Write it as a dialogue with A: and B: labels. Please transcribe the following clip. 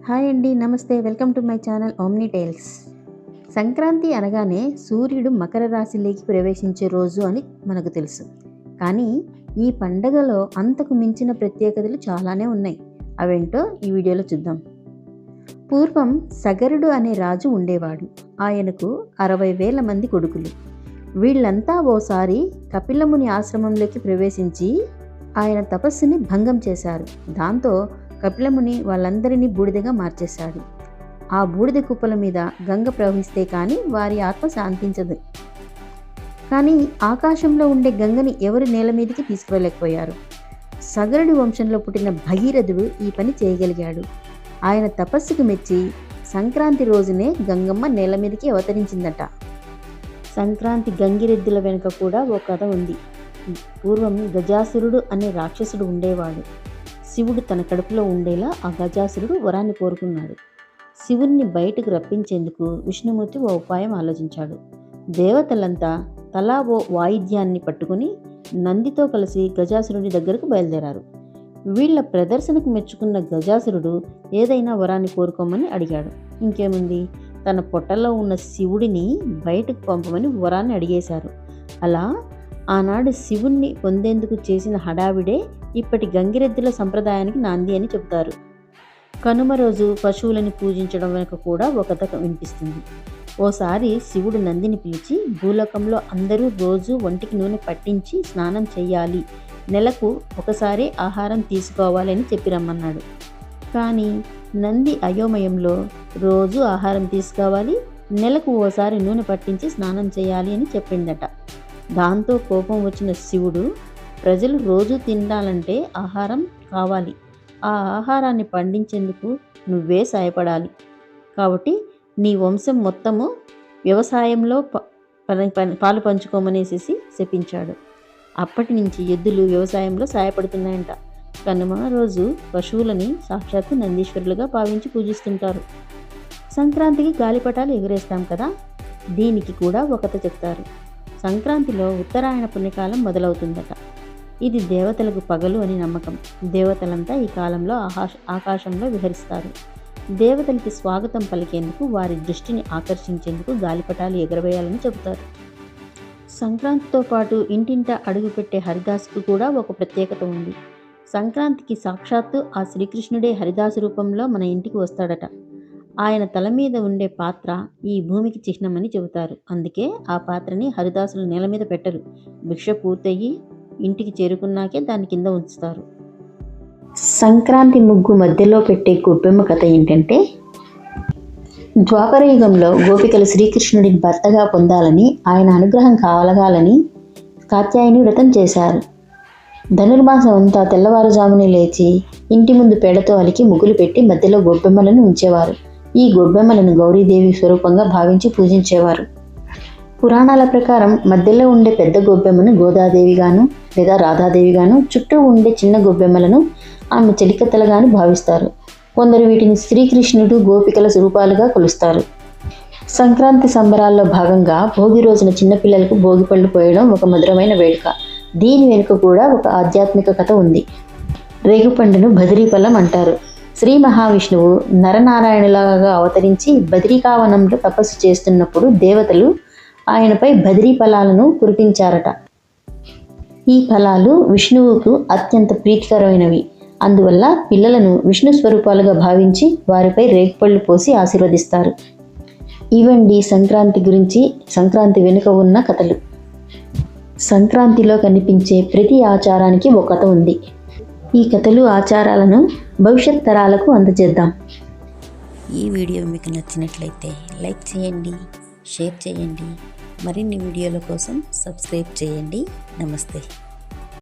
A: Hi అండి, నమస్తే. Welcome to my channel Omni Tales. Sankranti అనగానే సూర్యుడు మకర రాశిలోకి ప్రవేశించే రోజు అని మనకు తెలుసు. కానీ ఈ పండగలో అంతకు మించిన ప్రత్యేకతలు చాలానే ఉన్నాయి. అవేంటో ఈ వీడియోలో చూద్దాం. పూర్వం సగరుడు అనే రాజు ఉండేవాడు. ఆయనకు 60,000 మంది కొడుకులు. వీళ్ళంతా ఓసారి కపిలముని ఆశ్రమంలోకి ప్రవేశించి ఆయన తపస్సుని భంగం చేశారు. దాంతో కపిలముని వాళ్ళందరినీ బూడిదగా మార్చేశాడు. ఆ బూడిద కుప్పల మీద గంగ ప్రవహిస్తే కానీ వారి ఆత్మ శాంతించదు. కానీ ఆకాశంలో ఉండే గంగని ఎవరు నేల మీదకి తీసుకువెళ్ళలేకపోయారు. సగరుడి వంశంలో పుట్టిన భగీరథుడు ఈ పని చేయగలిగాడు. ఆయన తపస్సుకు మెచ్చి సంక్రాంతి రోజునే గంగమ్మ నేల మీదకి అవతరించిందట. సంక్రాంతి గంగిరెద్దుల వెనుక కూడా ఓ కథ ఉంది. పూర్వం గజాసురుడు అనే రాక్షసుడు ఉండేవాడు. శివుడు తన కడుపులో ఉండేలా ఆ గజాసురుడు వరాన్ని కోరుకున్నాడు. శివుణ్ణి బయటకు రప్పించేందుకు విష్ణుమూర్తి ఓ ఉపాయం ఆలోచించాడు. దేవతలంతా తలా ఓ వాయిద్యాన్ని పట్టుకుని నందితో కలిసి గజాసురుడి దగ్గరకు బయలుదేరారు. వీళ్ల ప్రదర్శనకు మెచ్చుకున్న గజాసురుడు ఏదైనా వరాన్ని కోరుకోమని అడిగాడు. ఇంకేముంది, తన పొట్టలో ఉన్న శివుడిని బయటకు పంపమని వరాన్ని అడిగేశారు. అలా ఆనాడు శివుణ్ణి పొందేందుకు చేసిన హడావిడే ఇప్పటి గంగిరెద్దుల సంప్రదాయానికి నాంది అని చెబుతారు. కనుమ రోజు పశువులని పూజించడం వెనుక కూడా ఒక కథ వినిపిస్తుంది. ఓసారి శివుడు నందిని పిలిచి భూలోకంలో అందరూ రోజు ఒంటికి నూనె పట్టించి స్నానం చేయాలి, నెలకు ఒకసారి ఆహారం తీసుకోవాలి అని చెప్పి రమ్మన్నాడు. కానీ నంది అయోమయంలో రోజు ఆహారం తీసుకోవాలి, నెలకు ఓసారి నూనె పట్టించి స్నానం చేయాలి అని చెప్పిందట. దాంతో కోపం వచ్చిన శివుడు, ప్రజలు రోజు తినాలంటే ఆహారం కావాలి, ఆ ఆహారాన్ని పండించేందుకు నువ్వే సాయపడాలి, కాబట్టి నీ వంశం మొత్తము వ్యవసాయంలో పాలు పంచుకోమనేసి శపించాడు. అప్పటి నుంచి ఎద్దులు వ్యవసాయంలో సాయపడుతున్నాయంట. కనుమ రోజు పశువులని సాక్షాత్తు నందీశ్వరులుగా భావించి పూజిస్తుంటారు. సంక్రాంతికి గాలిపటాలు ఎగురేస్తాం కదా, దీనికి కూడా ఒక కథ చెప్తారు. సంక్రాంతిలో ఉత్తరాయణ పుణ్యకాలం మొదలవుతుందట. ఇది దేవతలకు పగలు అని నమ్మకం. దేవతలంతా ఈ కాలంలో ఆకాశంలో విహరిస్తారు. దేవతలకి స్వాగతం పలికేందుకు, వారి దృష్టిని ఆకర్షించేందుకు గాలిపటాలు ఎగరవేయాలని చెబుతారు. సంక్రాంతితో పాటు ఇంటింట అడుగుపెట్టే హరిదాసుకు కూడా ఒక ప్రత్యేకత ఉంది. సంక్రాంతికి సాక్షాత్తు ఆ శ్రీకృష్ణుడే హరిదాసు రూపంలో మన ఇంటికి వస్తాడట. ఆయన తల మీద ఉండే పాత్ర ఈ భూమికి చిహ్నమని చెబుతారు. అందుకే ఆ పాత్రని హరిదాసులు నేల మీద పెట్టరు. భిక్ష పూర్తయ్యి ఇంటికి చేరుకున్నాకే దాని కింద ఉంచుతారు. సంక్రాంతి ముగ్గు మధ్యలో పెట్టే గొబ్బెమ్మ కథ ఏంటంటే, ద్వాపర యుగంలో గోపికలు శ్రీకృష్ణుడిని భర్తగా పొందాలని, ఆయన అనుగ్రహం కలగాలని కాత్యాయని వ్రతం చేశారు. ధనుర్మాసం అంతా తెల్లవారుజామునే లేచి ఇంటి ముందు పేడతో అలికి ముగ్గులు పెట్టి మధ్యలో గొబ్బెమ్మలను ఉంచేవారు. ఈ గొబ్బెమ్మలను గౌరీదేవి స్వరూపంగా భావించి పూజించేవారు. పురాణాల ప్రకారం మధ్యలో ఉండే పెద్ద గొబ్బెమ్మను గోదాదేవిగాను లేదా రాధాదేవిగాను, చుట్టూ ఉండే చిన్న గొబ్బెమ్మలను ఆమె చెలికత్తలుగాను భావిస్తారు. కొందరు వీటిని శ్రీకృష్ణుడు, గోపికల స్వరూపాలుగా కొలుస్తారు. సంక్రాంతి సంబరాల్లో భాగంగా భోగి రోజున చిన్నపిల్లలకు భోగిపళ్ళు పోయడం ఒక మధురమైన వేడుక. దీని వెనుక కూడా ఒక ఆధ్యాత్మిక కథ ఉంది. రేగుపండును బదిరీఫలం అంటారు. శ్రీ మహావిష్ణువు నరనారాయణులాగా అవతరించి బద్రికావనంలో తపస్సు చేస్తున్నప్పుడు దేవతలు ఆయనపై బదిరీ ఫలాలను కురిపించారట. ఈ ఫలాలు విష్ణువుకు అత్యంత ప్రీతికరమైనవి. అందువల్ల పిల్లలను విష్ణు స్వరూపాలుగా భావించి వారిపై రేగుపళ్ళు పోసి ఆశీర్వదిస్తారు. ఇవండి సంక్రాంతి గురించి, సంక్రాంతి వెనుక ఉన్న కథలు. సంక్రాంతిలో కనిపించే ప్రతి ఆచారానికి ఒక కథ ఉంది. ఈ కథలు, ఆచారాలను భవిష్యత్ తరాలకు అందజేద్దాం.
B: ఈ వీడియో మీకు నచ్చినట్లయితే లైక్ చేయండి, షేర్ చేయండి. మరిన్ని వీడియోల కోసం సబ్స్క్రైబ్ చేయండి. నమస్తే.